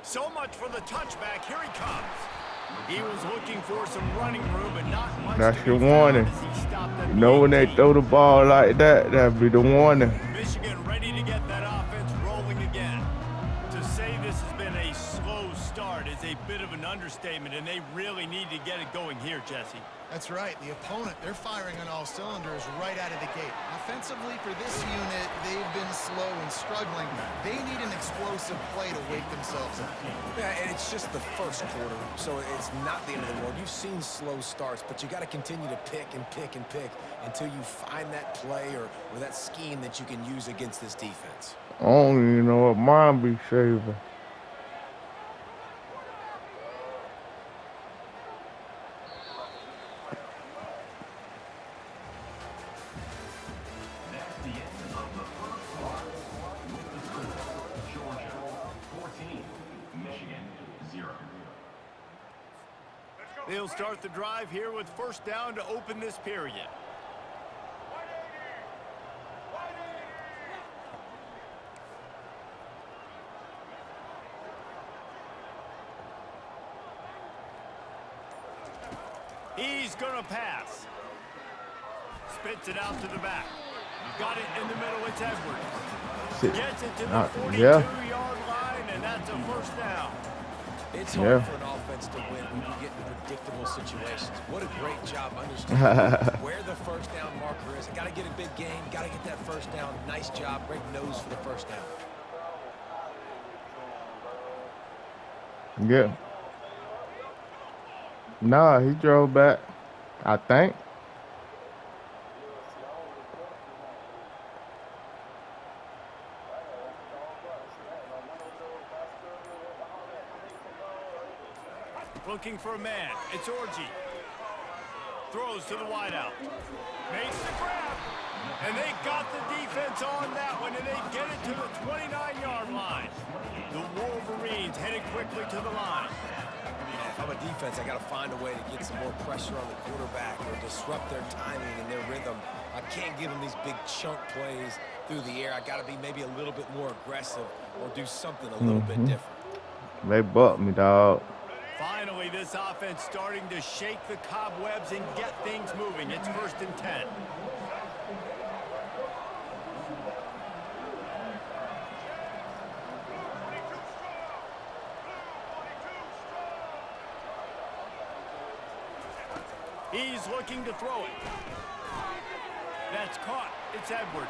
So much for the touchback. Here he comes. He was looking for some running room, but not much. That's your warning. You know when they throw the ball like that, that'll be the warning. Michigan ready to get that offense rolling again. To say this has been a slow start is a bit of an understatement, and they really need to get it going here, Jesse. That's right. The opponent, they're firing on all cylinders right out of the gate. Offensively, for this unit, they've been slow and struggling. They need an explosive play to wake themselves up. Yeah, and it's just the first quarter, so it's not the end of the world. You've seen slow starts, but you got to continue to pick and pick and pick until you find that play or that scheme that you can use against this defense. I don't even know what mine be saving. They'll start the drive here with first down to open this period. He's going to pass. Spits it out to the back. Got it in the middle. It's Edwards. Gets it to the 42-yard line, and that's a first down. It's hard for an offense to win when you get in predictable situations. What a great job understanding where the first down marker is. Got to get a big game. Got to get that first down. Nice job. Great nose for the first down. Yeah. Nah, he drove back, I think. Looking for a man. It's Orji. Throws to the wideout. Makes the grab. And they got the defense on that one, and they get it to the 29-yard line. The Wolverines headed quickly to the line. If I'm a defense, I got to find a way to get some more pressure on the quarterback or disrupt their timing and their rhythm. I can't give them these big chunk plays through the air. I got to be maybe a little bit more aggressive or do something a little bit different. They bucked me, dog. Finally, this offense starting to shake the cobwebs and get things moving. It's 1st and 10. He's looking to throw it. That's caught. It's Edwards.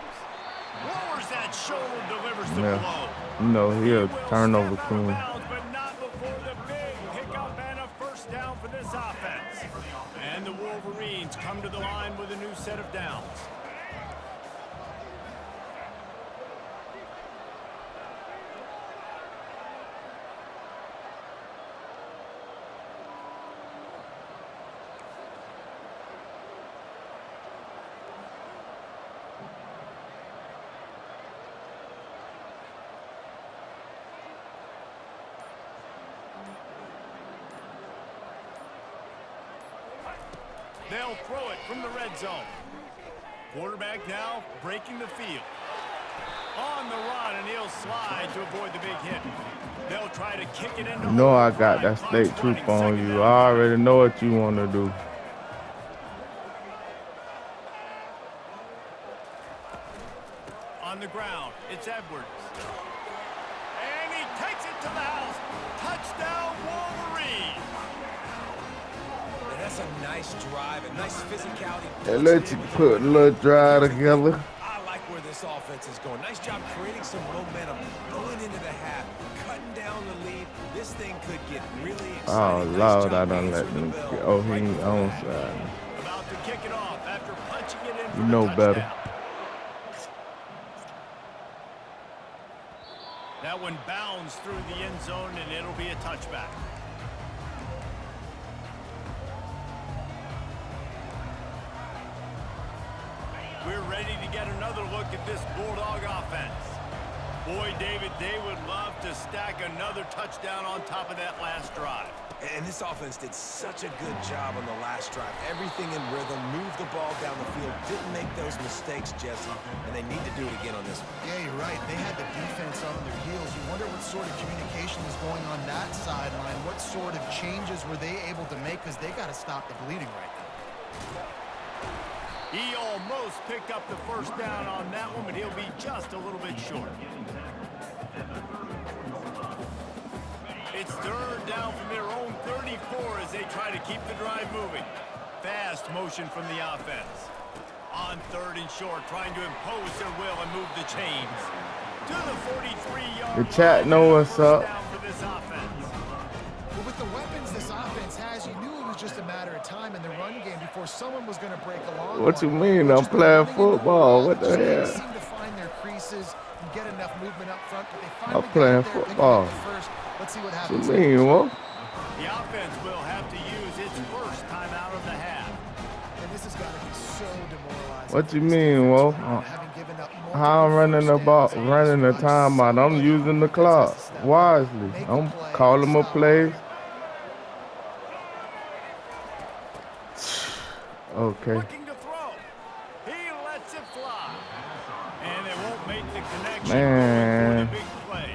Lowers that shoulder, delivers the blow. No, he'll turnover king. But not before the big pickup and a first down for this offense. And the Wolverines come to the line with a new set of downs. They'll throw it from the red zone. Quarterback now breaking the field. On the run, and he'll slide to avoid the big hit. They'll try to kick it into. You know I got that state troop on you. I already know what you want to do. On the ground, it's Edwards. And he takes it to the house. Touchdown, Wolverine. That's a nice drive, a nice physicality. They let you put a little drive together. I like where this offense is going. Nice job creating some momentum, going into the half, cutting down the lead. This thing could get really exciting. Oh, nice Lord, I done let them get. Oh, he ain't on side. About to kick it off after punching it in for You know better. That one bounds through the end zone, and it'll be a touchback. We're ready to get another look at this Bulldog offense. Boy, David, they would love to stack another touchdown on top of that last drive. And this offense did such a good job on the last drive. Everything in rhythm, moved the ball down the field, didn't make those mistakes, Jesse, and they need to do it again on this one. Yeah, you're right. They had the defense on their heels. You wonder what sort of communication was going on that sideline. What sort of changes were they able to make? Because they got to stop the bleeding right now. He almost picked up the first down on that one, but he'll be just a little bit short. It's third down from their own 34 as they try to keep the drive moving. Fast motion from the offense. On third and short, trying to impose their will and move the chains. To the 43-yard The chat know what's up. For this offense. Well, with the weapons this offense has, you knew it was just a matter of time in the run game before someone was going to break along. What you mean? I'm playing football. What the They hell? seem to find their creases and get enough movement up front, but they I'm finally playing got there, picking football. up the first. Let's see what What happens. you mean, Wolf? The offense will have to use its first time out of the half. And this has got to be so demoralizing. What you mean, Wolf? Having given up How I'm running the ball, running the timeout. I'm using the clock wisely. I'm calling my plays. Okay. Looking to throw. He lets it fly. And they won't make the connection Man. for the big play.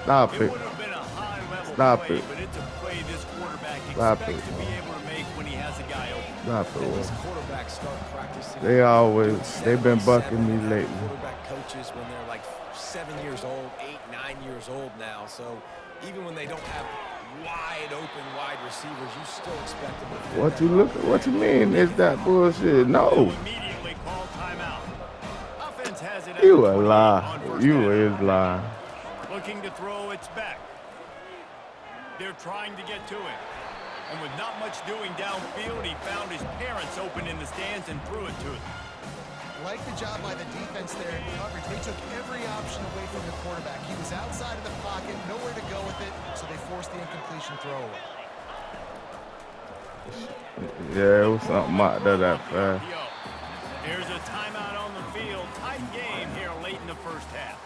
Stop It it. would have been a high-level Stop play, it. but it's a play this quarterback Stop expects it. to be able to make when he has a guy open. Stop it, These Wolf. quarterbacks start practicing. They always, they've been 77 bucking me and have lately. Quarterback coaches when they're like 7 years old, 8, 9 years old now. So even when they don't have wide open wide receivers, you still expect them to fit What that you look? role. What you mean? Is that bullshit? They'll No. immediately call timeout. Offense has it at You the a 28 lie. on first You down. is lying. Looking to throw, it's back. They're trying to get to it. And with not much doing downfield, he found his parents open in the stands and threw it to him. Like the job by the defense there in coverage. They took every option away from the quarterback. He was outside of the pocket, nowhere to go with it, so they forced the incompletion throw away. Yeah, it was something out there that fast. Here's a timeout on the field. Tight game here late in the first half.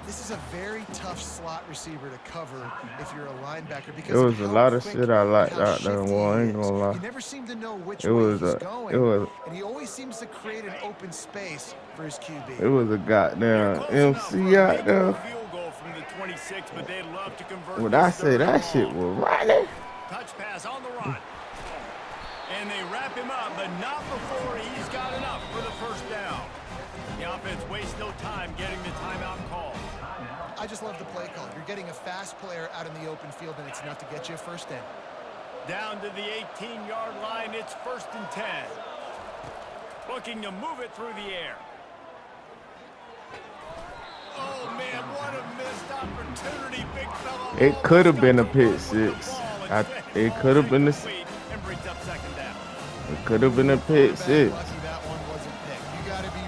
This is a very tough slot receiver to cover if you're a linebacker because There was of a how lot of quick shit I and liked how out there. shifty Well, I he ain't gonna is. lie. You never seem to know which It way was he's a- going, it was- and he always seems to create an open space for his QB. It was a goddamn Close enough for MC a out big there. field goal from the 26, but they'd love to convert When this I say third that and shit long. was running. Touch pass on the run. And they wrap him up, but not before he's got enough for the first down. The offense wastes no time getting the timeout call. I just love the play call. You're getting a fast player out in the open field, and it's enough to get you a first down. Down to the 18-yard line, it's 1st and 10. Looking to move it through the air. Oh, man, what a missed opportunity, big fella. It could have been a Almost got to pick run with the six. ball. Instead, It ball's could have been a. incomplete and brings up second down. It could have been a pick six. Lucky that one wasn't picked. You got to be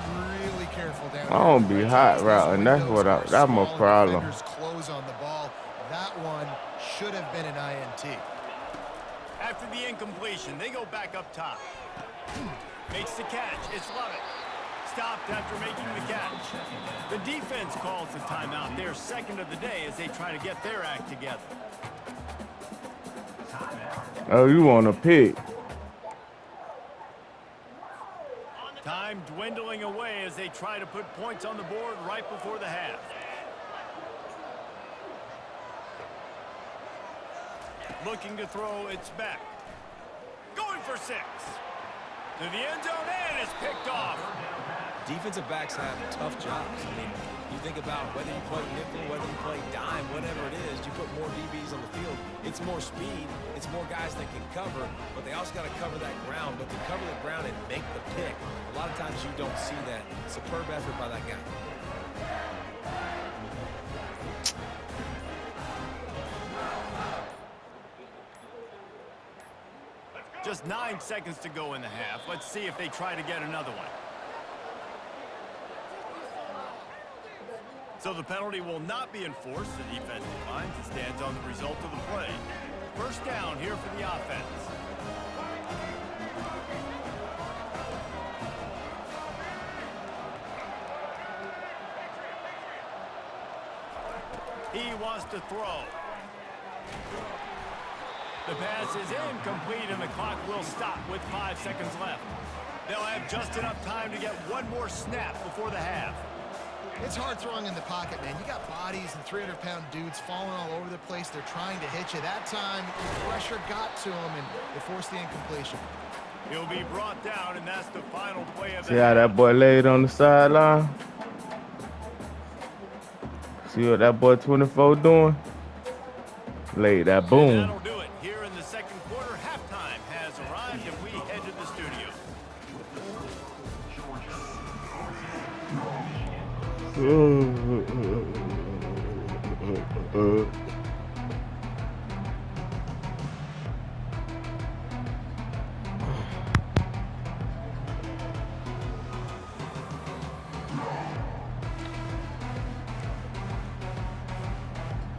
really careful down I don't here. be hot routing. That's what I. That's my Small problem. defenders close on the ball. That one should have been an INT. After the incompletion, they go back up top. Makes the catch. It's Lovett. Stopped after making the catch. The defense calls the timeout. Their second of the day as they try to get their act together. Oh, you want a pick? Time dwindling away as they try to put points on the board right before the half. Looking to throw, it's back. Going for 6. To the end zone, and it's picked off. Defensive backs have tough jobs. I mean, you think about whether you play nickel, whether you play dime, whatever it is, you put more DBs on the field. It's more speed. It's more guys that can cover, but they also got to cover that ground. But to cover the ground and make the pick, a lot of times you don't see that. Superb effort by that guy. Just 9 seconds to go in the half. Let's see if they try to get another one. So the penalty will not be enforced. The defense declines and stands on the result of the play. First down here for the offense. He wants to throw. The pass is incomplete, and the clock will stop with 5 seconds left. They'll have just enough time to get one more snap before the half. It's hard throwing in the pocket, man. You got bodies and 300-pound dudes falling all over the place. They're trying to hit you. That time, pressure got to him, and it forced the incompletion. He'll be brought down, and that's the final play of the See how that boy laid on the sideline? See what that boy 24 doing? Laid that And boom. that'll do it. Here in the second quarter, halftime has arrived, and we head to the studio.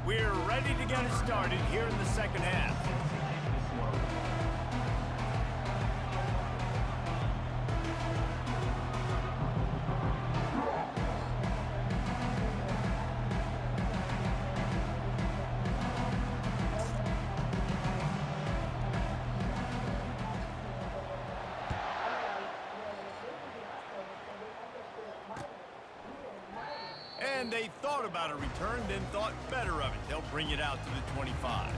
We're ready to get it started here in the second half. And they thought about a return, then thought better of it. They'll bring it out to the 25.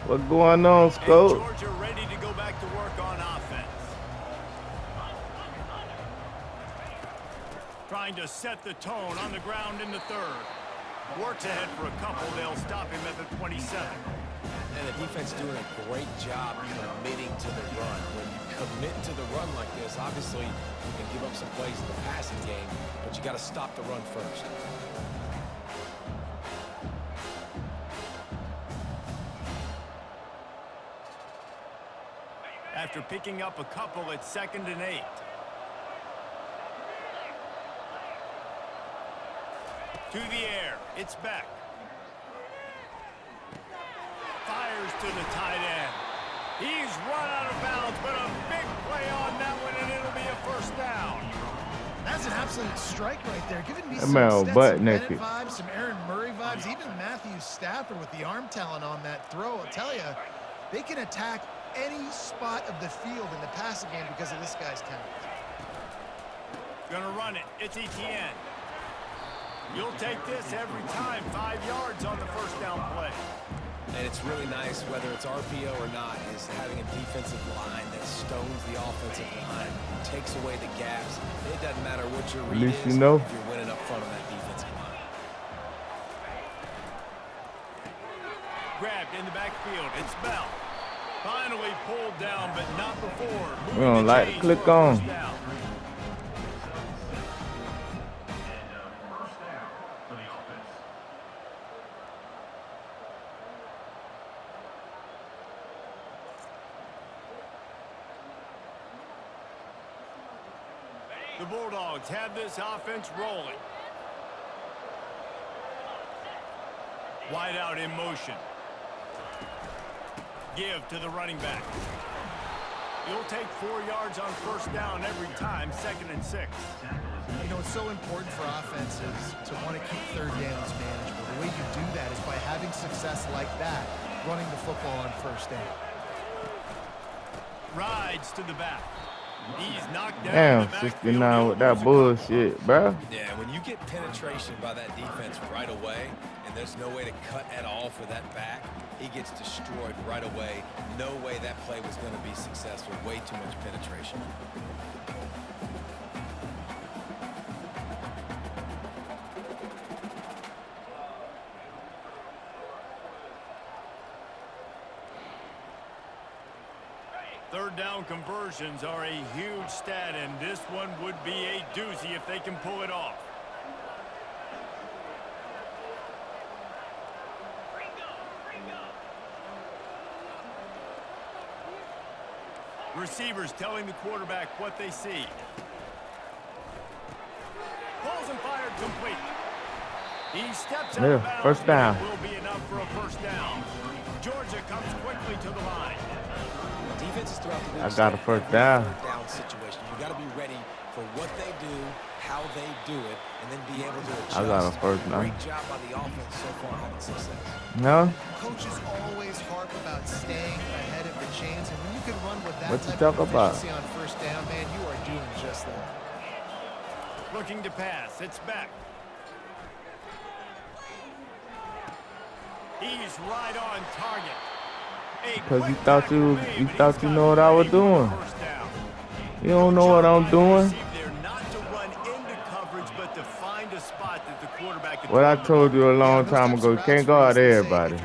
What's going on, And Scope? Georgia ready to go back to work on offense. Trying to set the tone on the ground in the third. Works ahead for a couple. They'll stop him at the 27. And the defense doing a great job committing to the run. When you commit to the run like this, obviously you can give up some plays in the passing game, but you got to stop the run first. After picking up a couple at 2nd and 8. To the air. It's back. Fires to the tight end. He's run out of bounds, but a big play on that one, and it'll be a first down. That's an absolute strike right there. Giving me That some man was Stetson butt Bennett naked. vibes, some Aaron Murray vibes, even Matthew Stafford with the arm talent on that throw. I'll tell you, they can attack any spot of the field in the passing game because of this guy's talent. Gonna run it. It's Etienne. You'll take this every time. 5 yards on the first down play. And it's really nice, whether it's RPO or not, is having a defensive line that stones the offensive line, takes away the gaps. It doesn't matter what your read least is you know. if you're winning up front on that defensive line. Grabbed in the backfield. It's Bell. Finally pulled down, but not before. We don't like to click on. The Bulldogs have this offense rolling. Wide out in motion. Give to the running back. You'll take 4 yards on first down every time, 2nd and 6. You know, it's so important for offenses to want to keep third downs manageable. The way you do that is by having success like that, running the football on first down. Rides to the back. He's knocked down. Damn, the backfield. 69 with that bullshit, bruh. Yeah, when you get penetration by that defense right away, and there's no way to cut at all for that back, he gets destroyed right away. No way that play was going to be successful. Way too much penetration. Third down conversions are a huge stat, and this one would be a doozy if they can pull it off. Receivers telling the quarterback what they see. Pulls and fired complete. He steps out of bounds. First down. It will be enough for a first down. Georgia comes quickly to the line. Defenses throughout the league. I got a first down. Third down situation. You got to be ready for what they do, how they do it and then be able to adjust. I got a first down. Great job by the offense so far having success. No? Coaches always harp about staying ahead of the chains, and when you can run with that What you type of talk about? efficiency on first down, man, you are doing just that. Looking to pass. It's back. He's right on target. Because you thought you know what I was doing. You don't know what I'm doing. What I told you a long time ago, you can't guard everybody.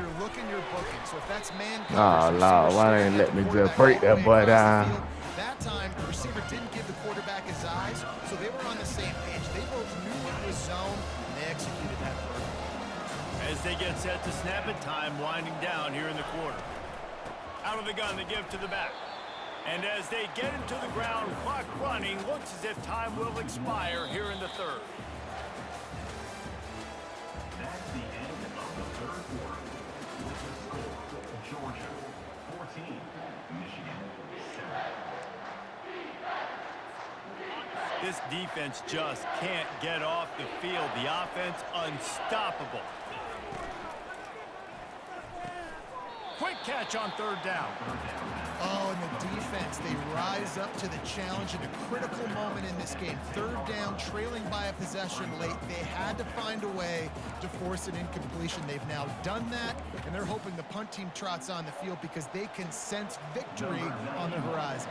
Oh, Lord, why they ain't let me just break that boy down? That time, the receiver didn't give the quarterback his eyes, so they were on the same page. They both knew it was zone, and they executed that perfectly. As they get set to snap it, time winding down here in the quarter. Out of the gun, they give to the back. And as they get into the ground, clock running, looks as if time will expire here in the third. That's the end of the third quarter. With the score, Georgia 14, Michigan 7. This defense just can't get off the field. The offense unstoppable. Quick catch on third down. Oh, and the defense, they rise up to the challenge in a critical moment in this game. Third down, trailing by a possession late. They had to find a way to force an incompletion. They've now done that, and they're hoping the punt team trots on the field because they can sense victory on the horizon.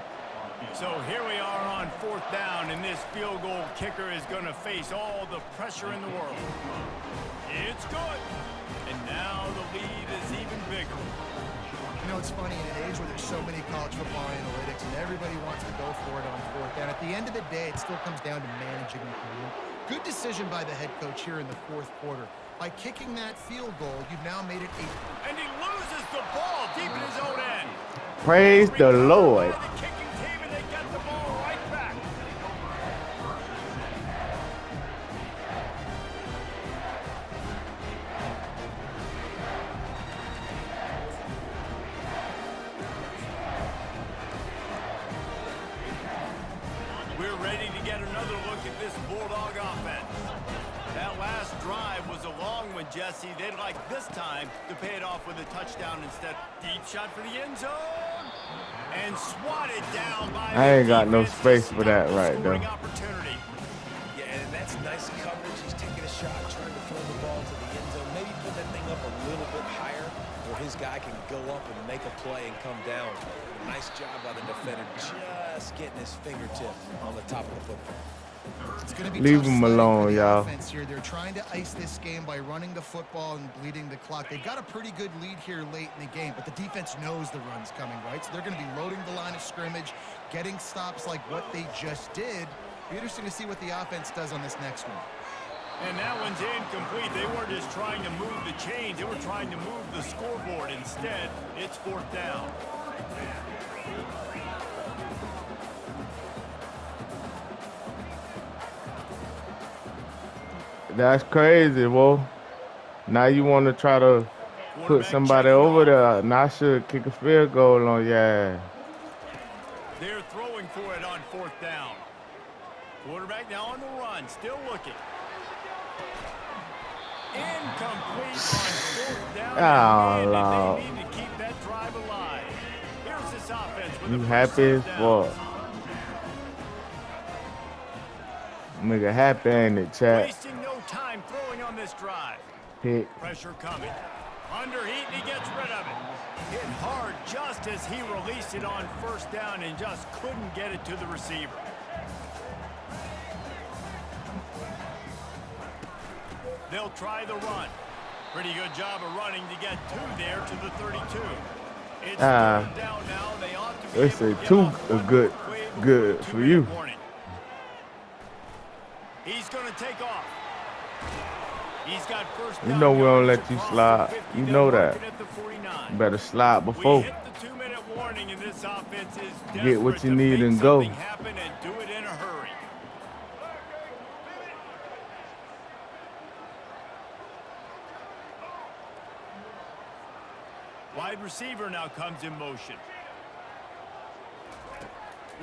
So here we are on fourth down, and this field goal kicker is going to face all the pressure in the world. It's good. And now the lead is even bigger. You know, it's funny, in an age where there's so many college football analytics and everybody wants to go for it on fourth down, at the end of the day, it still comes down to managing the game. Good decision by the head coach here in the fourth quarter. By kicking that field goal, you've now made it 8. And he loses the ball deep in his own end. Praise the Lord. The kicking team, and they get the ball right back. We're ready to get another look at this Bulldog offense. That last drive was a long one, Jesse. They'd like this time to pay it off with a touchdown instead. Deep shot for the end zone. And swatted down by I ain't got no space for that right there. Opportunity. Yeah, and that's nice coverage. He's taking a shot, trying to throw the ball to the end zone. Maybe put that thing up a little bit higher where his guy can go up and make a play and come down. Nice job by the defender, just getting his fingertip on the top of the football. It's going to be Leave tough him sledding alone, for the y'all. offense here. They're trying to ice this game by running the football and bleeding the clock. They've got a pretty good lead here late in the game, but the defense knows the run's coming, right? So they're going to be loading the line of scrimmage, getting stops like what they just did. Be interesting to see what the offense does on this next one. And that one's incomplete. They weren't just trying to move the chains. They were trying to move the scoreboard. Instead, it's fourth down. That's crazy, whoa. Now you want to try to put somebody over there, and I should kick a field goal on your ass. They're throwing for it on fourth down. Quarterback now on the run, still looking. Incomplete on fourth down. Oh, and Lord. they need to keep that drive alive. Here's this offense with You the happy as fuck. Nigga happy, ain't it, chat? Wasting no time throwing on this drive. Pick. Pressure coming. Under heat, and he gets rid of it. Hit hard just as he released it on first down and just couldn't get it to the receiver. They'll try the run. Pretty good job of running to get two there to the 32. It's third down now. They ought to be They able say to get two off are one good quick for 2-minute you. warning. He's going to take off. He's got first down. You know we don't let yards you across slide. the 50. You They're know that. working at the 49. You better slide We before. hit the 2-minute warning, and this offense is Get what desperate you to need make and go. something happen and do it in a hurry. Wide receiver now comes in motion.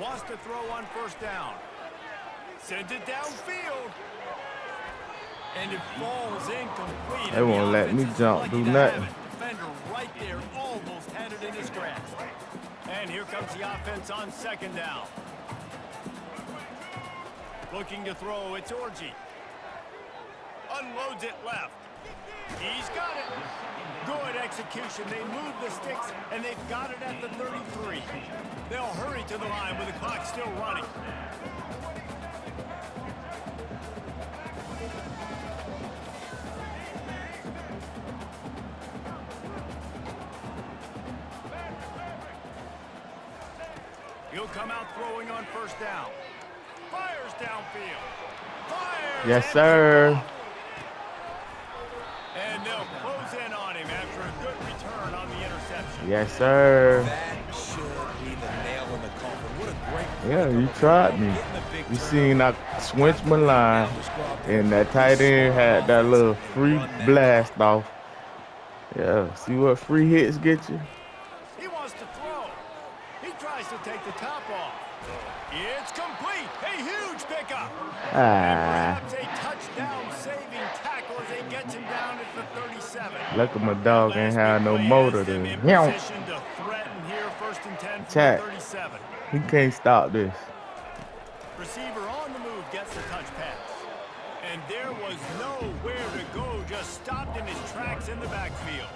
Wants to throw on first down. Sends it downfield. And it falls incomplete. They won't let me jump, do nothing. Defender right there almost had it in his grasp. And here comes the offense on second down. Looking to throw, it's Orji. Unloads it left. He's got it. Good execution. They move the sticks, and they've got it at the 33. They'll hurry to the line with the clock still running. He'll come out throwing on first down. Fires downfield. Fires. Yes, sir. And they'll close in on him after a good return on the interception. Yes, sir. That should be the nail in the coffin. What a great Yeah, you tried me. You seen I switch my line, and that tight end had that little free blast off. Yeah, see what free hits get you? He wants to throw. He tries to take the top off. It's complete. A huge pickup. And perhaps a touchdown-saving tackle as they get him down at the 37. Look at my dog ain't have no motor to there. position to threaten here, first and 10 from Chat. the 37. He can't stop this. Receiver on the move gets the touch pass. And there was nowhere to go, just stopped in his tracks in the backfield.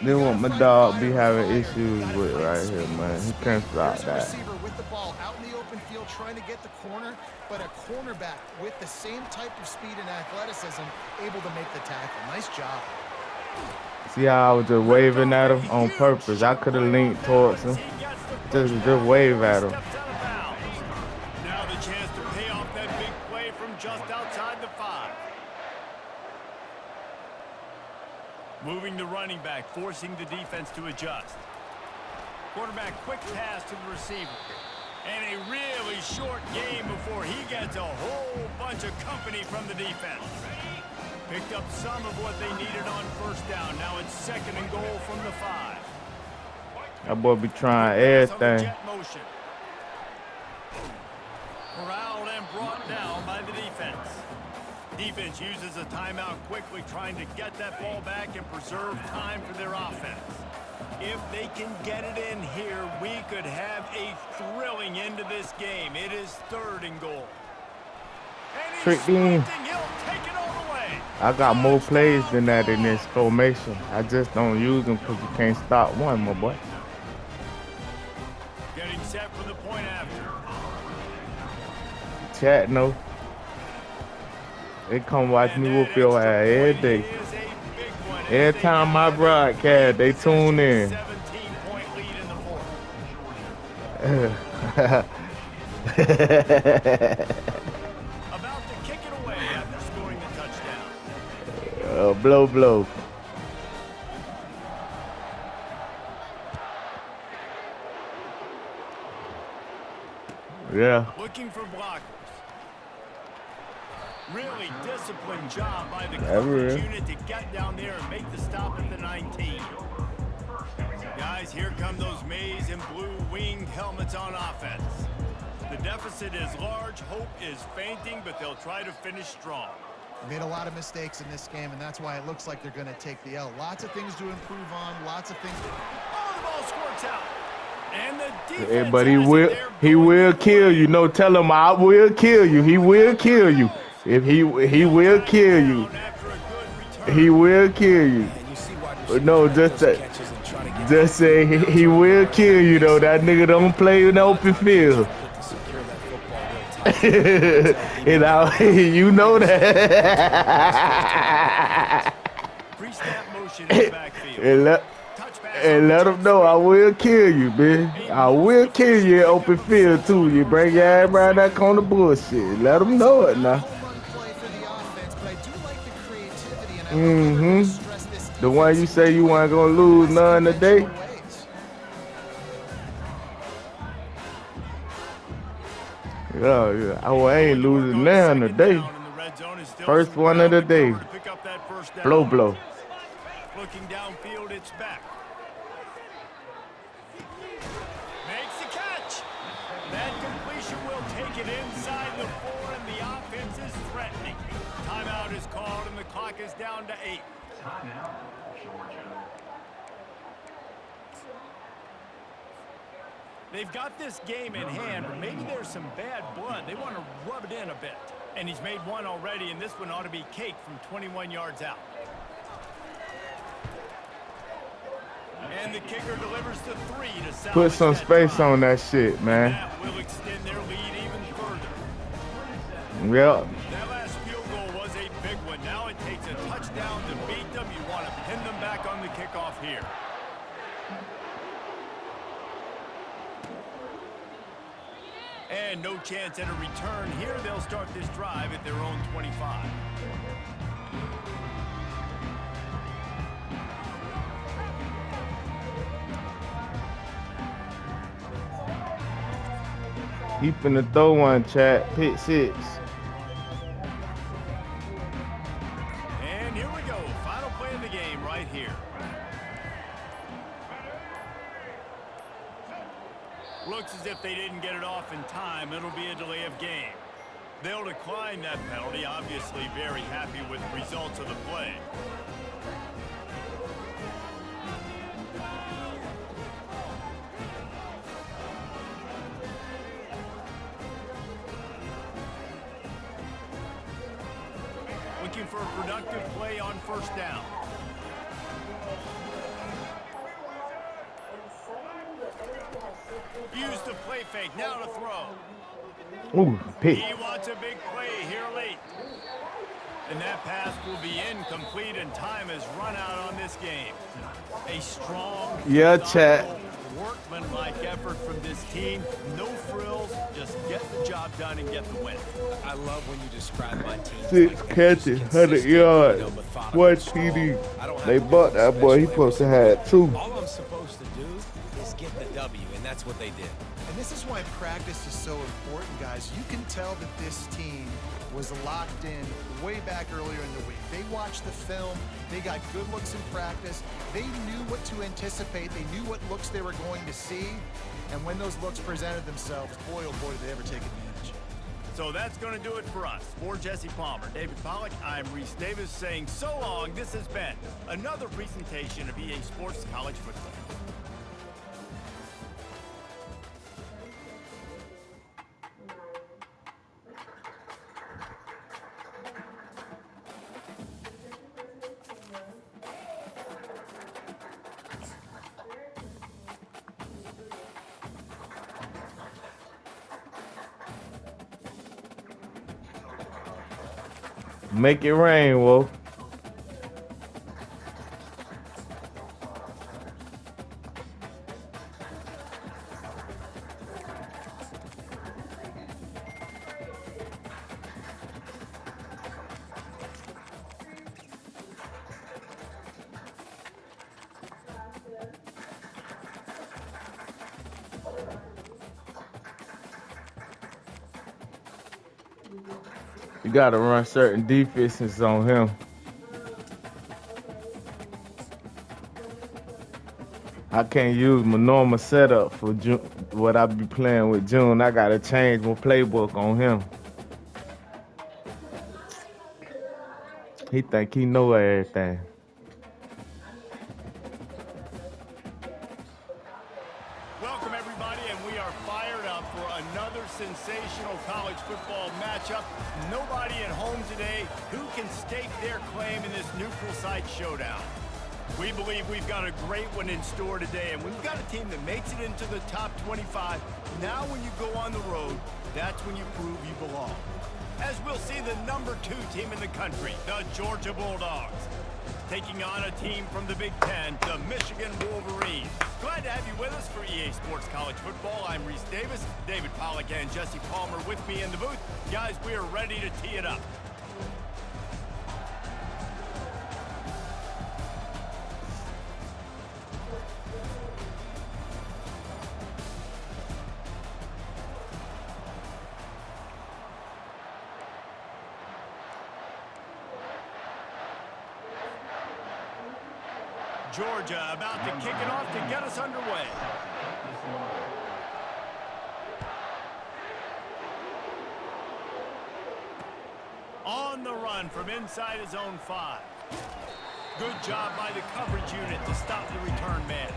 Then what my dog be having issues with right here, man. He can't stop Here's a that. receiver with the ball out in the open field trying to get the corner, but a cornerback with the same type of speed and athleticism able to make the tackle. Nice job. See how I was just waving at him on purpose. I could have leaned towards him. Just wave at him. Now the chance to pay off that big play from just outside the 5. Moving the running back, forcing the defense to adjust. Quarterback, quick pass to the receiver. And a really short game before he gets a whole bunch of company from the defense. Picked up some of what they needed on first down. Now it's second and goal from the 5. That boy be trying everything. Jet motion. Corralled and brought down by the defense. Defense uses a timeout quickly, trying to get that ball back and preserve time for their offense. If they can get it in here, we could have a thrilling end to this game. It is third and goal. And he's Tricked in. sprinting. He'll take it all the way. I got more plays than that in this formation. I just don't use them because you can't stop one, my boy. Getting set for the point after. Chat, no. They come watch me whoop your ass every day. Every time I broadcast, they tune in. 17-point lead in the fourth. About to kick it away after scoring the touchdown. Blow. Yeah. Looking for blockers. Really disciplined job by the Ever. coverage unit to get down there and make the stop at the 19. Guys, here come those maize and blue winged helmets on offense. The deficit is large, hope is fainting, but they'll try to finish strong. Made a lot of mistakes in this game, and that's why it looks like they're going to take the L. Lots of things to improve on, lots of things. Oh, the ball squirts out. And the defense Hey, but he has it. will They're he going will the kill way. you. No, tell him I will kill you. He will kill you. If he will kill you. After a good return. He will kill you. And you see wide receivers No, make just those that. catches and try to get Just say he will kill you though. That nigga don't play in the open field. to secure that football real tight. And you know that. Pre-snap motion in the backfield. Touch pass And let him know I will kill you, man. I will kill you in open field too. You bring your ass around that corner bullshit. Let him know it now. Home run play for the offense, but I do like the creativity, and I Mhm. stress this The one you defense. say you weren't gonna lose none today. Ways. Yeah. I ain't losing none today. First one of the day. Blow. Looking downfield, it's back. Makes the catch. That completion Possession will take it inside the 4, and the offense is threatening. Timeout is called, and the clock is down to 8. Timeout, Georgia. They've got this game in hand, but maybe there's some bad blood. They want to rub it in a bit. And he's made one already, and this one ought to be cake from 21 yards out. And the kicker delivers the 3 to salvage Put some that space drive. on that shit, man. That will extend their lead even further. Yep. That last field goal was a big one. Now it takes a touchdown to beat them. You want to pin them back on the kickoff here. And no chance at a return here. They'll start this drive at their own 25. He finna throw one, chat. Pick 6. And here we go. Final play of the game right here. Looks as if they didn't get it off in time. It'll be a delay of game. They'll decline that penalty. Obviously very happy with the results of the play. Looking for a productive play on first down. Use the play fake, now to throw. Ooh, pick. He wants a big play here late. And that pass will be incomplete, and time has run out on this game. A strong, Yeah, chat. workmanlike effort from this team. No frills, just get the job done and get the win. I love when you describe my team. 6 catches, 100 yards, 1 TD. They bought that boy. He supposed to have 2. All I'm supposed to do is get the W, and that's what they did. And this is why practice is so important, guys. You can tell that this team was locked in way back earlier in the week. They watched the film. They got good looks in practice. They knew what to anticipate. They knew what looks they were going to see. And when those looks presented themselves, boy, oh boy, did they ever take advantage. So that's going to do it for us. For Jesse Palmer, David Pollack, I'm Reese Davis saying so long. This has been another presentation of EA Sports College Football. Make it rain, Wolf. You gotta run certain defenses on him. I can't use my normal setup for what I be playing with June. I gotta change my playbook on him. He think he know everything. Welcome, everybody, and we are fired up for another sensational college football matchup. Nobody at home today who can stake their claim in this neutral site showdown. We believe we've got a great one in store today, and we've got a team that makes it into the top 25. Now when you go on the road, that's when you prove you belong. As we'll see the number 2 team in the country, the Georgia Bulldogs, taking on a team from the Big Ten, the Michigan Wolverines. Glad to have you with us for EA Sports College Football. I'm Reese Davis, David Pollack and Jesse Palmer with me in the booth. Guys, we are ready to tee it up. Georgia about to kick it off to get us underway. On the run from inside his own 5. Good job by the coverage unit to stop the return man.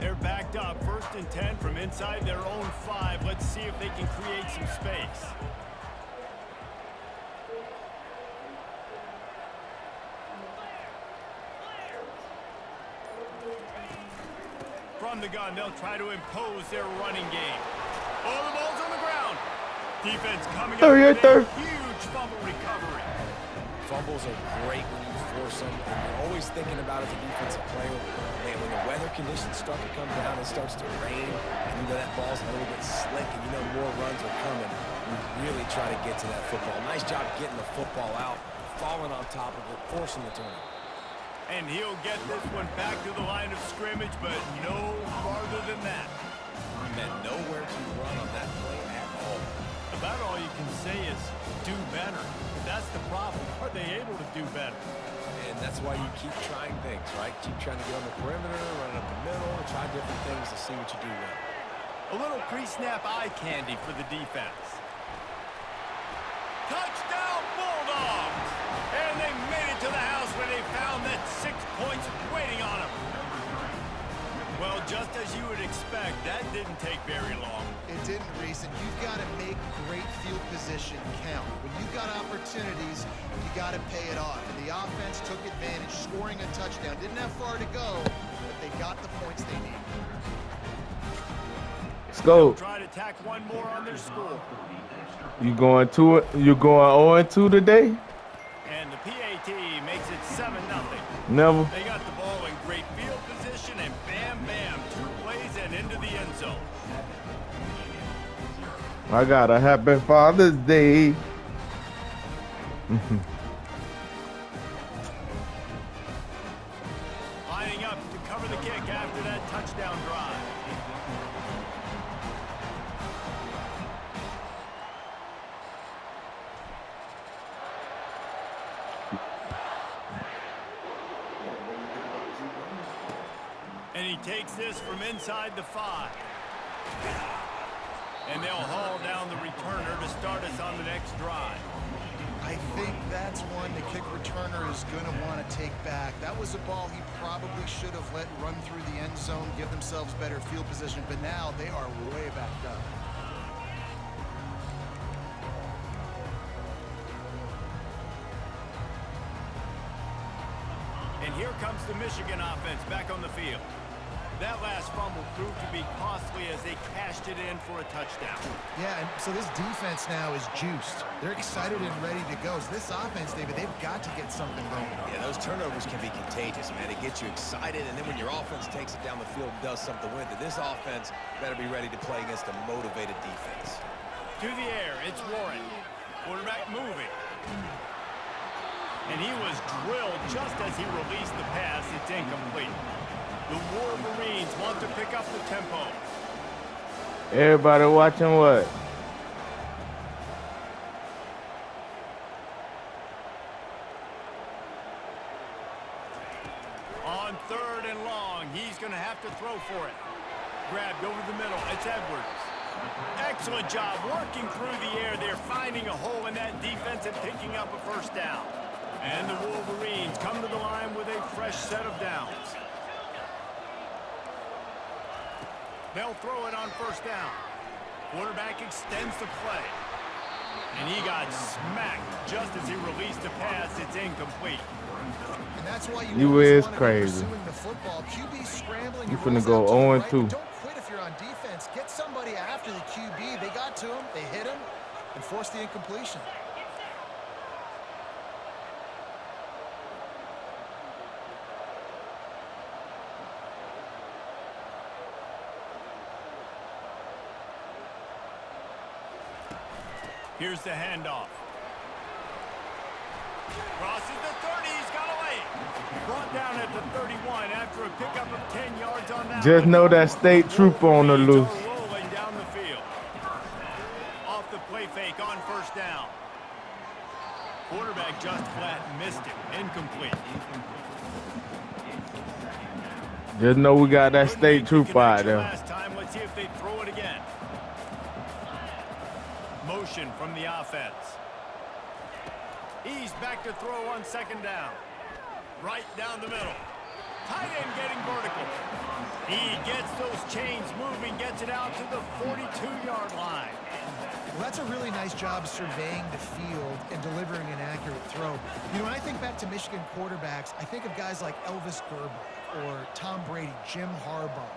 They're backed up, 1st and 10 from inside their own 5. Let's see if they can create some space. From the gun, they'll try to impose their running game. Oh, the ball's on the ground. Defense coming up with a huge fumble recovery. Fumbles are great when you force them, and you're always thinking about as a defensive player, man, when the weather conditions start to come down, it starts to rain, and you know that ball's a little bit slick, and you know more runs are coming. You really try to get to that football. Nice job getting the football out, falling on top of it, forcing the turnover. And he'll get this one back to the line of scrimmage, but no farther than that. And nowhere to run on that play at all. About all you can say is do better. That's the problem. Are they able to do better? And that's why you keep trying things, right? Keep trying to get on the perimeter, running up the middle, try different things to see what you do well. A little pre-snap eye candy for the defense. Touchdown Bulldogs! And they made it to the house when they found that 6 points waiting on them. Well, just as you would expect, that didn't take very long. It didn't, Reese, and you've got to make great field position count. When you've got opportunities, you got to pay it off. And the offense took advantage, scoring a touchdown. Didn't have far to go, but they got the points they needed. Let's go. Try to tack one more on their score. You going 0-2 today? And the PAT makes it 7-0. Never. They got the ball in great field position, and bam, bam, 2 plays and into the end zone. I got a happy Father's Day. Lining up to cover the kick after that touchdown drive. And he takes this from inside the 5. And they'll haul down the returner to start us on the next drive. I think that's one the kick returner is going to want to take back. That was a ball he probably should have let run through the end zone, give themselves better field position, but now they are way backed up. And here comes the Michigan offense back on the field. That last fumble proved to be costly as they cashed it in for a touchdown. Yeah, and so this defense now is juiced. They're excited and ready to go. So this offense, David, they've got to get something going. Yeah, those turnovers can be contagious, man. It gets you excited, and then when your offense takes it down the field and does something with it, this offense better be ready to play against a motivated defense. To the air, it's Warren. Quarterback moving. And he was drilled just as he released the pass. It's incomplete. The Wolverines want to pick up the tempo. Everybody watching what? On 3rd and long, he's going to have to throw for it. Grabbed over the middle. It's Edwards. Excellent job working through the air. They're finding a hole in that defense and picking up a 1st down. And the Wolverines come to the line with a fresh set of downs. They'll throw it on 1st down. Quarterback extends the play. And he got smacked just as he released the pass. It's incomplete. And that's why you is crazy. The football. QB scrambling. You finna go 0-2. Don't quit if you're on defense. Get somebody after the QB. They got to him. They hit him and forced the incompletion. Here's the handoff. Crosses the 30. He's got away. Brought down at the 31 after a pickup of 10 yards on that. Just know that state trooper on the loose. Rolling down the field. play fake on first down. Quarterback just flat missed it. Incomplete. Just know we got that Couldn't state make the trooper out connection there. last time. Let's see if they throw it again. Motion from the offense. He's back to throw on second down. Right down the middle. Tight end getting vertical. He gets those chains moving, gets it out to the 42-yard line. Well, that's a really nice job surveying the field and delivering an accurate throw. You know, when I think back to Michigan quarterbacks, I think of guys like Elvis Grbac or Tom Brady, Jim Harbaugh,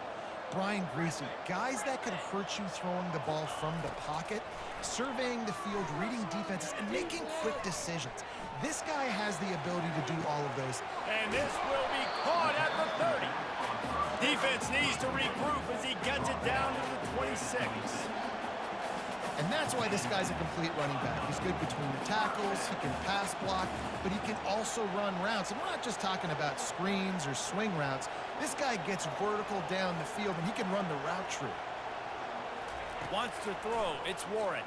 Brian Griese, guys that could hurt you throwing the ball from the pocket, surveying the field, reading defenses, and making quick decisions. This guy has the ability to do all of those. And this will be caught at the 30. Defense needs to regroup as he gets it down to the 26. And that's why this guy's a complete running back. He's good between the tackles, he can pass block, but he can also run routes. And we're not just talking about screens or swing routes. This guy gets vertical down the field, and he can run the route tree. Wants to throw. It's Warren.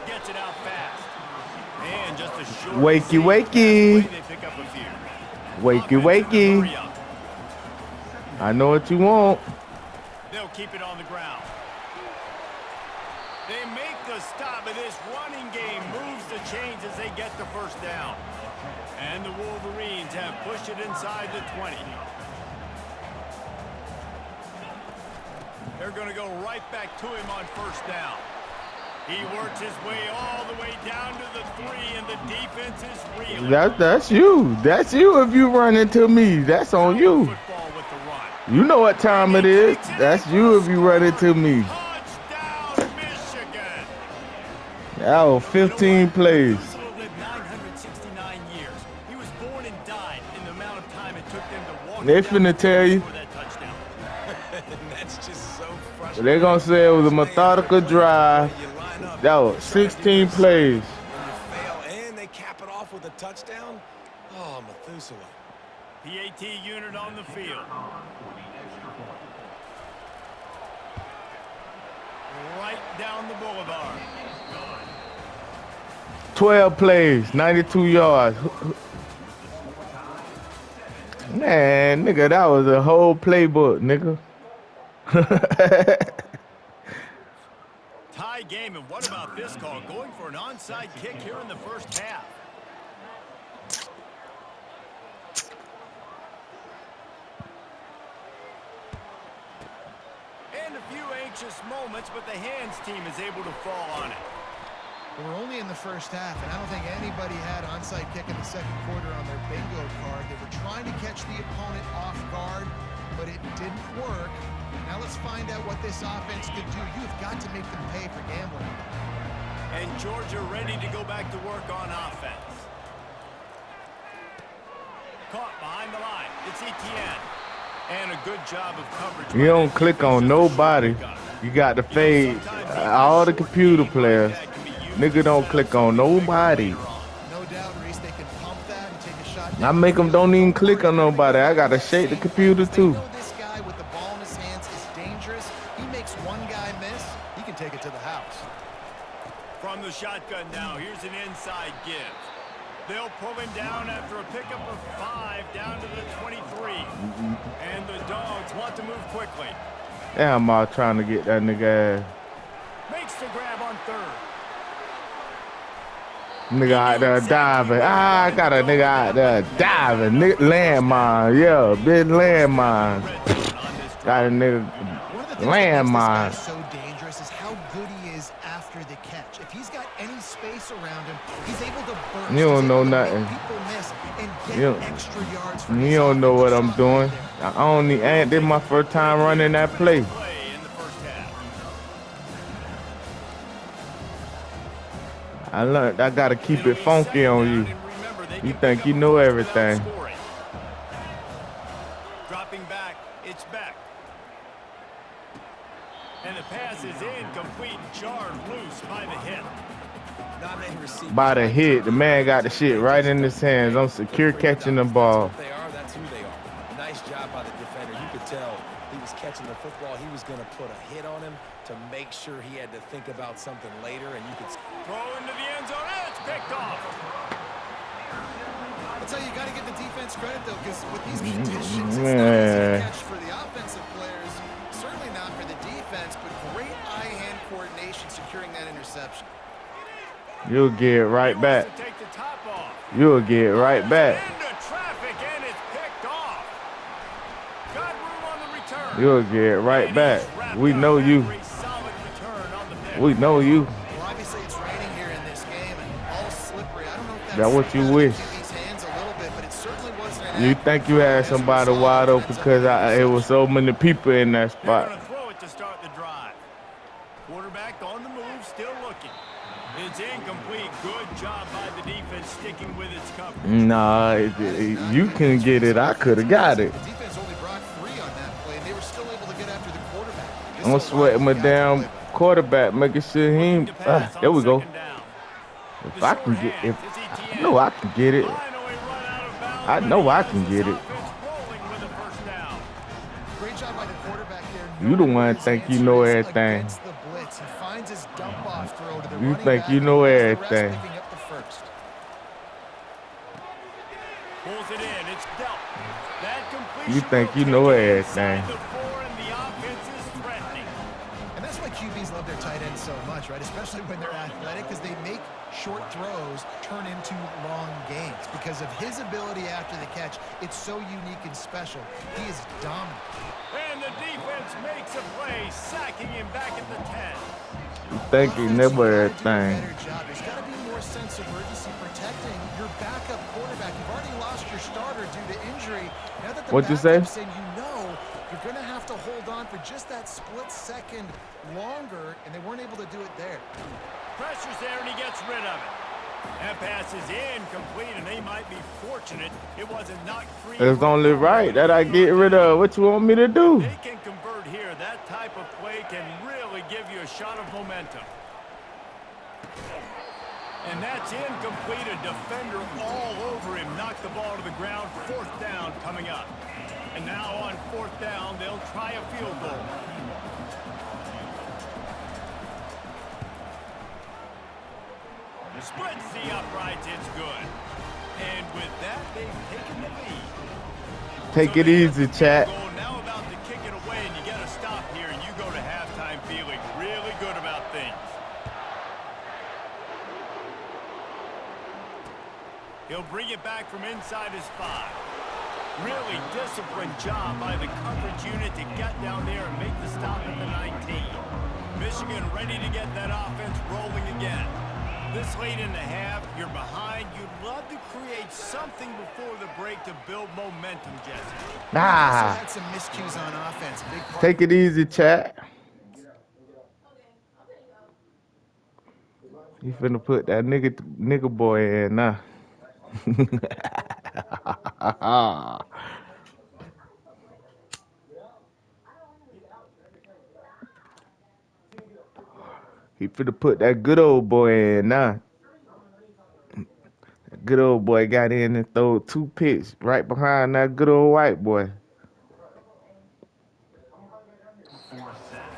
Gets it out fast. And just a short Wakey, seam. wakey. That's the way they pick up a few. Wakey, Offensive wakey. hurry up. I know what you want. They'll keep it on the ground. They make the stop, but this running game moves the chains as they get the first down. And the Wolverines have pushed it inside the 20. They're going to go right back to him on first down. He works his way all the way down to the 3, and the defense is reeling. That's you. That's you if you run into me. That's on you. Football with the run. You know what time it is. That's you if you run into me. Touchdown, Michigan. That was 15 plays. Louisville lived 969 years. He was born and died in the amount of time it took them to walk They down finna the tell you. field for that touchdown. That's just so frustrating. They're going to say it was a methodical drive. That was 16 plays. When you fail and they cap it off with a touchdown. Oh, Methuselah. PAT unit on the field. Right down the boulevard. 12 plays, 92 yards. Man, nigga, that was a whole playbook, nigga. Tie game, and what about this call? Going for an onside kick here in the first half. And a few anxious moments, but the hands team is able to fall on it. We're only in the first half, and I don't think anybody had onside kick in the second quarter on their bingo card. They were trying to catch the opponent off guard, but it didn't work. Now let's find out what this offense could do. You've got to make them pay for gambling. And Georgia ready to go back to work on offense. Caught behind the line. It's Etienne. And a good job of coverage. You don't click on nobody. You got to fade all the computer players. Nigga don't click on nobody. No doubt, Reese, they can pump that and take a shot. I make them don't even click on nobody. I got to shake the computer too. They know this guy with the ball in his hands is dangerous. He makes one guy miss, he can take it to the house. From the shotgun now, here's an inside give. They'll pull him down after a pickup of 5 down to the 23. And the Dogs want to move quickly. Damn, I'm trying to get that nigga ass. Makes the grab on third. Nigga out there diving. I got a nigga out there diving. Nigga, landmine. Yeah, big landmine. Got a nigga One of the things that makes landmine. this guy so dangerous is how good he is after the catch. If he's got any space around him, he's able to burst. You don't He's know able to make nothing. people miss and get You don't- extra yards for You his don't know what I'm offensive doing. there. I only ain't this my first time running that play. Play in the first half. I learned I gotta keep it funky on you. You think you know everything. Dropping back, it's back. And the pass is incomplete, jarred loose by the hit. Not many receivers. By the hit, the man got the shit right in his hands. I'm secure catching the ball. That's what they are. That's who they are. Nice job by the defender. You could tell he was catching catching the football, he was going to put a hit on him to make sure he had to think about something later, and you could Throw into the end zone, and it's picked off. That's how you got to give the defense credit, though, because with these conditions, it's not easy to catch for the offensive players. Certainly not for the defense, but great eye-hand coordination securing that interception. You'll get right He back. wants to take the top off. You'll get right back. Into traffic, and it's picked off. Got room on the return. You'll get right And back. he's wrapped We up know after you. a solid return on the pick. We know you. Well, obviously it's raining here in this game, and all slippery. I don't know if That that's what you out of wish. QB's hands a little bit, but it certainly wasn't an You accurate think you throw. had As a somebody result, wide it open ends up because being an it was interception. so many people in that They're spot. going to throw it to start the drive. Quarterback on the move, still looking. It's incomplete. Good job by the defense sticking with its coverage. Nah, you can get it. I could have got it. The defense only brought 3 on that play, and they were still able to get after the quarterback. This I'm is a sweating my lot of guys to damn play by. quarterback, making sure he Looking ain't. to pass There on we go. second down. If The I short can get, hand, if it's I ETN. know I can get it. Finally run out of bounds, I but know he I has can his get it. offense rolling with a first down. Great job by the quarterback there. You the knowing one what his think you answer know is everything. against the blitz. He finds his dump off throw to the You running think back, you and know he has the rest everything. picking up the first. Pulls it in. It's dealt. That completion You think will you know take it everything. inside the 4, and the offense is threatening. And that's why QBs love their tight ends so much, right? Especially when they're athletic, because they make short throws turn into long gains. Because of his ability after the catch, it's so unique and special. He is dominant. And the defense makes a play, sacking him back at the 10. You think you Offense, know you gotta do a everything. better job. There's got to be more sense of urgency protecting your backup quarterback. You've already lost your starter due to injury. Now that the What'd you say? backup's in, you know you're going to have to hold on for just that split second longer, and they weren't able to do it there. Pressure's there, and he gets rid of it. That pass is incomplete, and they might be fortunate it wasn't knocked free. It's for a only fumble, right but that I it's get not rid down. of. What you want me to do? They can convert here. That type of play can really give you a shot of momentum. And that's incomplete. A defender all over him. Knocked the ball to the ground. 4th down coming up. And now on 4th down, they'll try a field goal. Splits the uprights. It's good. And with that, they've taken the lead. Take So it they get easy, the chat. field goal, now about to kick it away, and you got to stop here, and you go to halftime feeling really good about things. He'll bring it back from inside his 5. Really disciplined job by the coverage unit to get down there and make the stop at the 19. Michigan ready to get that offense rolling again. This late in the half, you're behind. You'd love to create something before the break to build momentum, Jesse. Also Ah, had some miscues on offense. Big part take it easy, chat. You finna put that nigga boy in now. He finna put that good old boy in now. That good old boy got in and threw 2 picks right behind that good old white boy.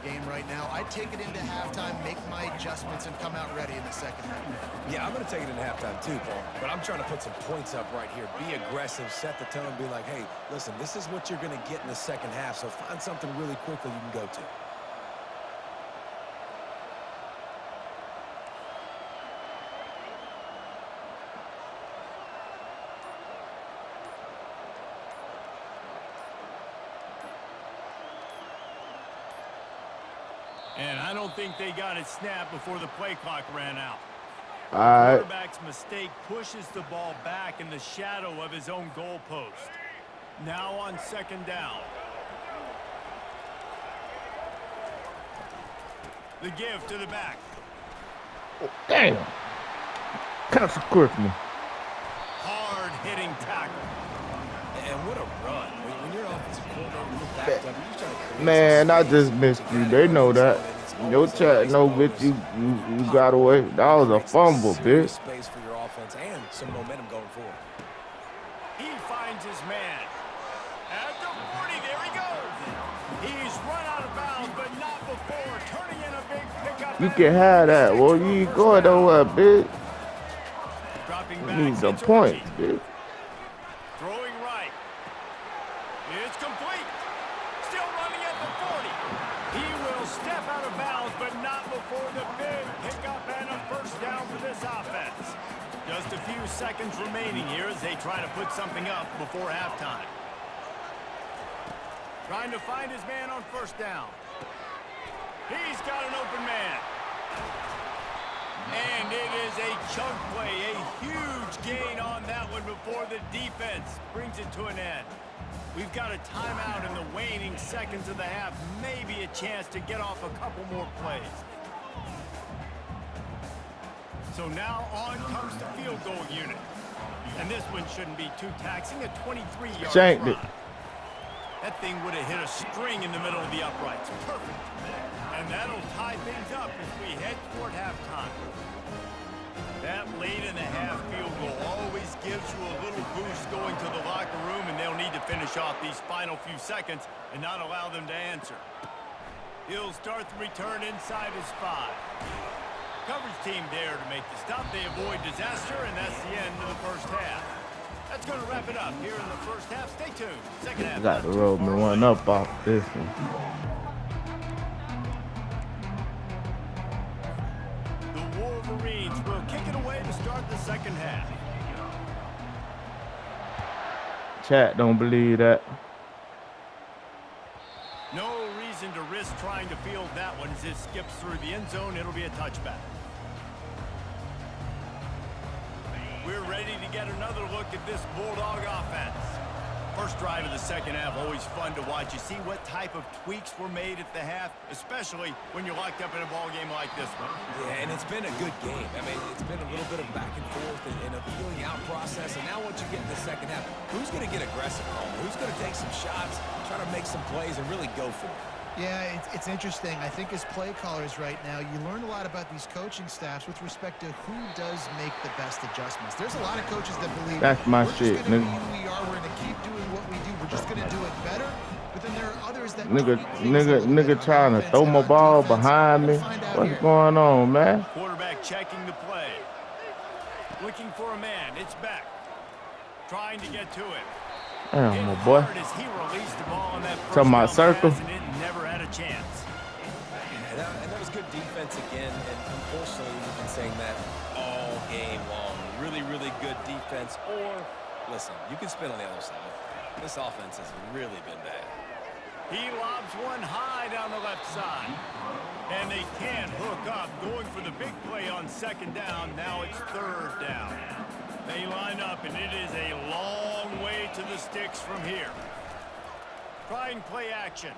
game right now. I'd take it into halftime, make my adjustments, and come out ready in the second half. Yeah, I'm going to take it in halftime too, Paul. But I'm trying to put some points up right here. Be aggressive, set the tone, be like, hey, listen, this is what you're going to get in the second half, so find something really quickly you can go to. And I don't think they got it snapped before the play clock ran out. All right. Quarterback's mistake pushes the ball back in the shadow of his own goalpost. Now on 2nd down. The give to the back. Damn. Consequently. Hard-hitting tackle. And what a run. When you're offensive coordinator, you're backed up, you're trying to create Man, I some just space. missed you. They know that. Your chat know, bitch, you got away. That was a fumble, Serious bitch. space for your offense and some momentum going forward. He finds his man. At the 40, there he goes. He's run out of bounds, but not before turning in a big pickup. You and can have that. sticks Well, for you a ain't first going down. nowhere, bitch. Dropping You back, need some it's points, Orgy. bitch. Throwing right. It's complete. Still running at the 40. He will step out of bounds, but not before the big pickup and a first down for this offense. Just a few seconds remaining here as they try to put something up before halftime. Trying to find his man on first down. He's got an open man. And it is a chunk play, a huge gain on that one before the defense brings it to an end. We've got a timeout in the waning seconds of the half, maybe a chance to get off a couple more plays. So now on comes the field goal unit. And this one shouldn't be too taxing, a 23-yard Shanked it. try. That thing would have hit a string in the middle of the uprights. Perfect. And that'll tie things up as we head toward halftime. That late in the half field goal always gives you a little boost going to the locker room, and they'll need to finish off these final few seconds and not allow them to answer. He'll start the return inside his 5. Coverage team there to make the stop. They avoid disaster, and that's the end of the first half. That's going to wrap it up here in the first half. Stay tuned. Second half. Got to not too roll me far one away. up off this one. The Wolverines will kick it away to start the second half. Chat don't believe that. No reason to risk trying to field that one as it skips through the end zone. It'll be a touchback. We're ready to get another look at this Bulldog offense. First drive of the second half, always fun to watch. You see what type of tweaks were made at the half, especially when you're locked up in a ball game like this one. Yeah, and it's been a good game. I mean, it's been a little bit of back and forth and a feeling out process. And now once you get in the second half, who's going to get aggressive, Coleman? Who's going to take some shots, try to make some plays, and really go for it? Yeah, it's interesting. I think as play callers right now, you learn a lot about these coaching staffs with respect to who does make the best adjustments. There's a lot of coaches that believe That's my we're shit, just going to be nigga. who we are. We're going to keep doing what we do. We're just going to do it better. But then there are others that Nigga, tweak things a little bit nigga on trying to offense throw and my on ball defense. behind me. We'll find out What's here. going on, man? Quarterback checking the play. Looking for a man. It's back. Trying to get to it. Damn, Hit my boy. hard as he released the ball on that first Talking about down circle. pass, and it never had a chance. And that was good defense again, and unfortunately, we've been saying that all game long. Really, really good defense. Or, listen, you can spin on the other side. This offense has really been bad. He lobs one high down the left side. And they can't hook up. Going for the big play on second down. Now it's third down. They line up, and it is a long way to the sticks from here. Trying play action.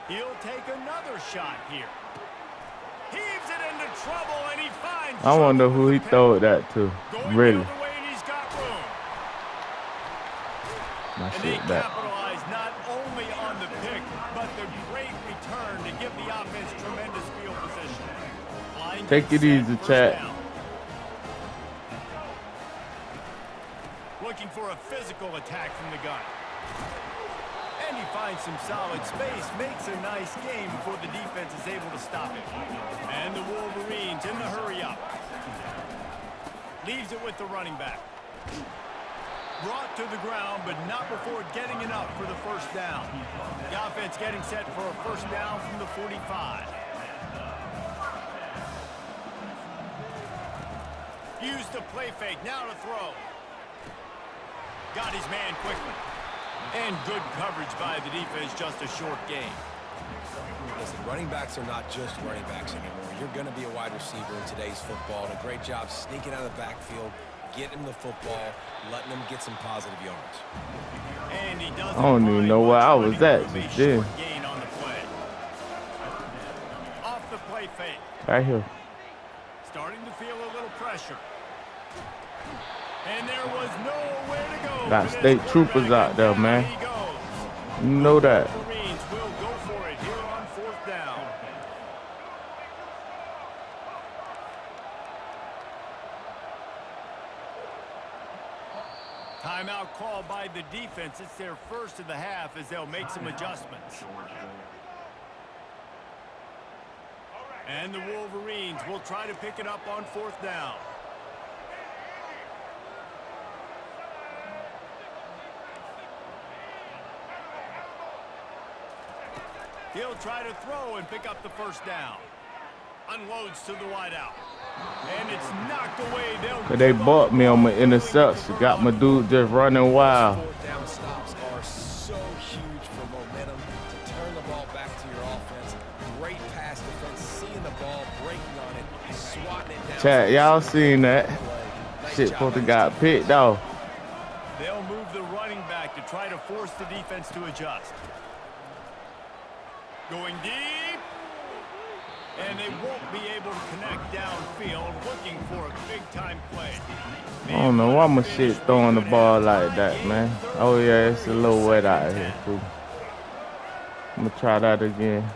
He'll take another shot here. Heaves it into trouble, and he finds I wonder trouble who with he the pick. throw that to. Going Really. the other way, and he's got room. My And they shit back. capitalize not only on the pick, but the great return to give the offense tremendous field position. Line Take it set, easy, first chat. down. Looking for a physical attack from the gun. And he finds some solid space, makes a nice game before the defense is able to stop it. And the Wolverines in the hurry up. Leaves it with the running back. Brought to the ground, but not before getting enough for the first down. The offense getting set for a first down from the 45. Used the play fake, now to throw. Got his man quickly. And good coverage by the defense, just a short gain. Listen, running backs are not just running backs anymore. You're going to be a wide receiver in today's football. And a great job sneaking out of the backfield, getting the football, letting them get some positive yards. And he doesn't I don't even find know where much I was running at room, a just then. short gain on the play. Off the play fake. Right here. Starting to feel a little pressure. And there was nowhere to go. Got for this state troopers quarterback, out there, and man. down he goes. You know that. Wolverines will go for it here on fourth down. Timeout called by the defense. It's their first of the half as they'll make some adjustments. And the Wolverines will try to pick it up on 4th down. He'll try to throw and pick up the 1st down. Unloads to the wideout. And it's knocked away. Cause they bought me on my interception. Got my dude just running wild. 4th down stops are so huge for momentum to turn the ball back to your offense. Great pass defense, seeing the ball, breaking on it, swatting it down. Chat, y'all seen that? Nice Shit job supposed to by got the picked off. They'll move the running back to try to force the defense to adjust. Going deep. And they won't be able to connect downfield, looking for a big-time play. I don't know why my shit throwing the ball like that, man. Oh yeah, it's a little wet out here, too. I'm gonna try that again.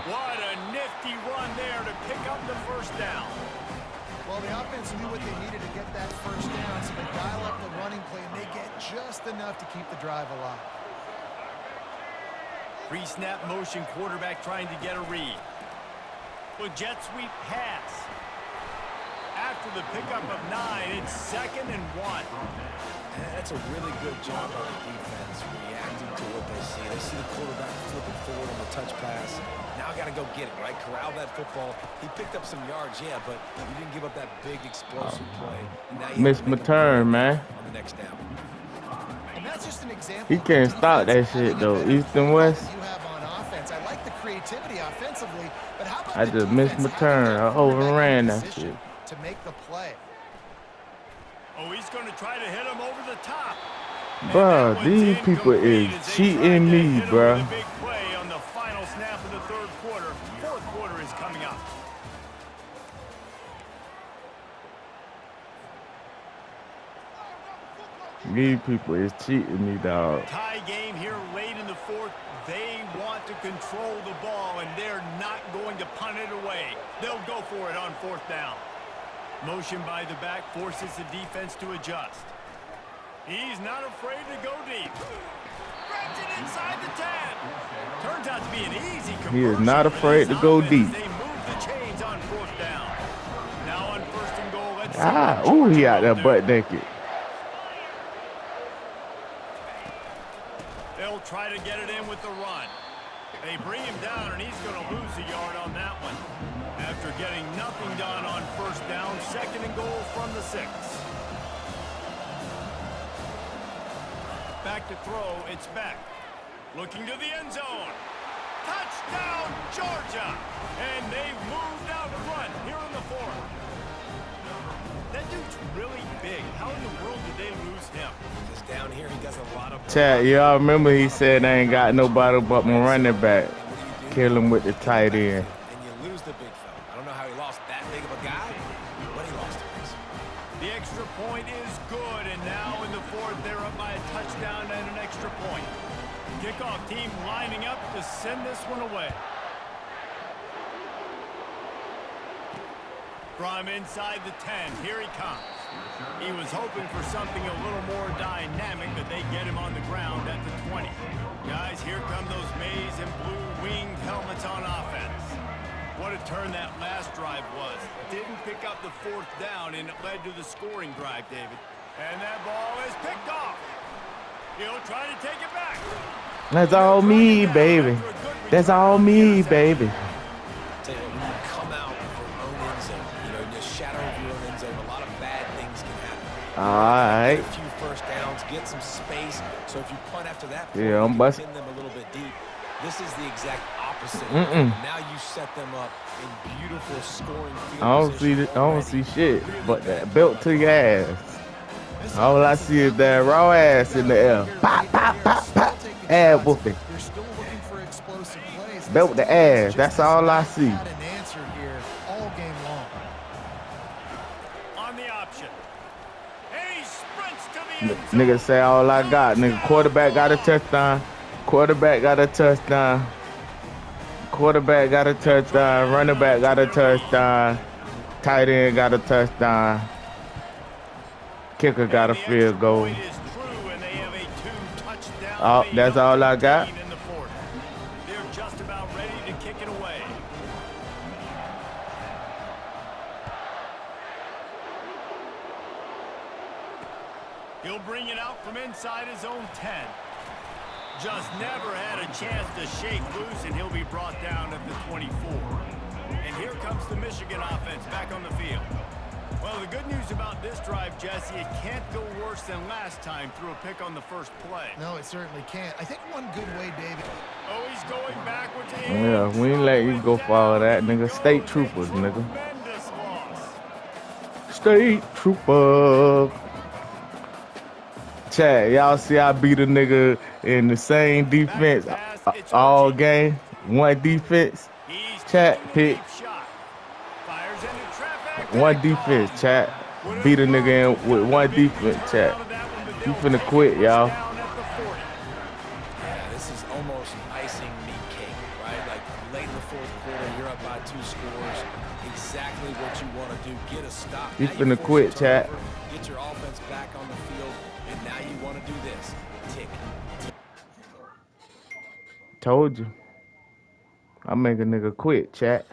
What a nifty run there to pick up the 1st down. Well, the offense knew what they needed to get that 1st down, so they dial up the running play, and they get just enough to keep the drive alive. Pre-snap motion quarterback trying to get a read. With jet sweep pass. After the pickup of 9, it's 2nd and 1. That's a really good job on the defense, reacting to what they see. They see the quarterback flipping forward on the touch pass. Now got to go get it, right? Corral that football. He picked up some yards, yeah, but he didn't give up that big explosive play. And now you Missed my turn, man. on the next down. And that's just an example. He can't stop that shit, though. East and West. You have on offense. I like the creativity offensively, but how about I the just missed my defense turn. having I that quarterback overran in that position shit. to make the play? Oh, he's going to try to hit him over the top. Bruh, these people is cheating me, bruh. Big play on the final snap of the 3rd quarter. 4th quarter is coming up. These people is cheating me, dog. Tie game here late in the 4th. They want to control the ball, and they're not going to punt it away. They'll go for it on 4th down. Motion by the back forces the defense to adjust. He's not afraid to go deep. Grabs it inside the 10. Turns out to be an easy conversion. He is not afraid to go deep. They move the chains on 4th down. Now on 1st and goal, let's see Ah, what ooh, he Georgia out there will do. butt naked. They'll try to get it in with the run. They bring him down, and he's going to lose a yard on that one. After getting nothing done on 1st down, 2nd and goal from the 6. Back to throw, it's back. Looking to the end zone. Touchdown, Georgia! And they've moved out front here in the 4th. That dude's really big. How in the world did they lose him? Just down here, he does a lot of... Chat, y'all remember he said I ain't got nobody but my running back. Kill him with the tight end. And you lose the big fella. I don't know how he lost that big of a guy, but he lost it. The extra point is good, and now in the 4th, they're up by a touchdown and an extra point. Kickoff team lining up to send this one away. From inside the 10, here he comes. He was hoping for something a little more dynamic, but they get him on the ground at the 20. Guys, here come those maize and blue winged helmets on offense. What a turn that last drive was. Didn't pick up the 4th down, and it led to the scoring drive, David. And that ball is picked off. He'll try to take it back. That's all me, baby. That's all me, baby. Tell you, when you come out of your own end zone, you know, in the shadow of your own end zone, a lot of bad things can happen. All right. Get a few 1st downs, get some space. So if you punt after that, Yeah, I'm you can busting. pin them a little bit deep. This is the exact opposite. Mm-mm. Now you set them up in beautiful scoring field I don't see position I don't already. see shit but that belt to your ass. All I see is that raw ass in the air. Pop, pop, pop, pop. Ass whooping. They're still looking for explosive plays. Belt the ass. That's all I see. Had an answer here all game long. On the option. And he sprints to the end zone. Nigga say all I got. Nigga, quarterback got a touchdown. Quarterback got a touchdown. Quarterback got a touchdown. Running back got a touchdown. Tight end got a touchdown. Kicker got a And the field extra goal. point is true, and they have a 2-touchdown Oh, lead that's up all I got. 15 in the fourth. They're just about ready to kick it away. He'll bring it out from inside his own 10. Just never had a chance to shake loose, and he'll be brought down at the 24. And here comes the Michigan offense back on the field. Well, the good news about this drive, Jesse, it can't go worse than last time through a pick on the first play. No, it certainly can't. I think one good way, David. Oh, he's going backwards. Yeah, we ain't let you go for all that, nigga. State troopers, nigga. Tremendous loss. State trooper. Chad, y'all see I beat a nigga in the same defense all game. One defense. He's Chat, taking a pick. deep shot. Fires into traffic. One defense, chat. Beat a nigga in with one defense, chat. You finna quit, y'all. Yeah, this is almost icing meat cake, right? Like late in the fourth quarter, you're up by 2 scores. Exactly what you want to do. Get a stop. You Now finna force quit, a chat. turnover, get your offense back on the field, and now you want to do this. Tick. Told you. I make a nigga quit, chat.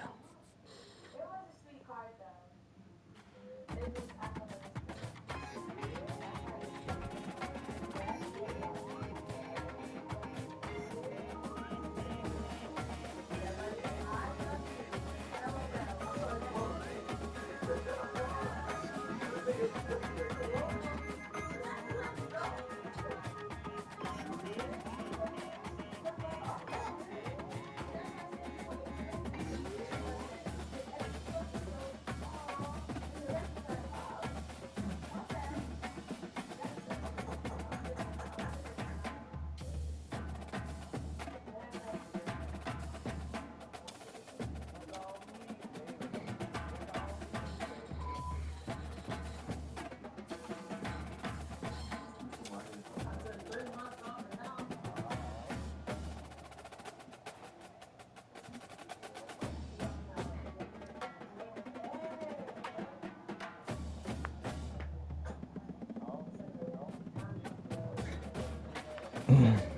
Mm.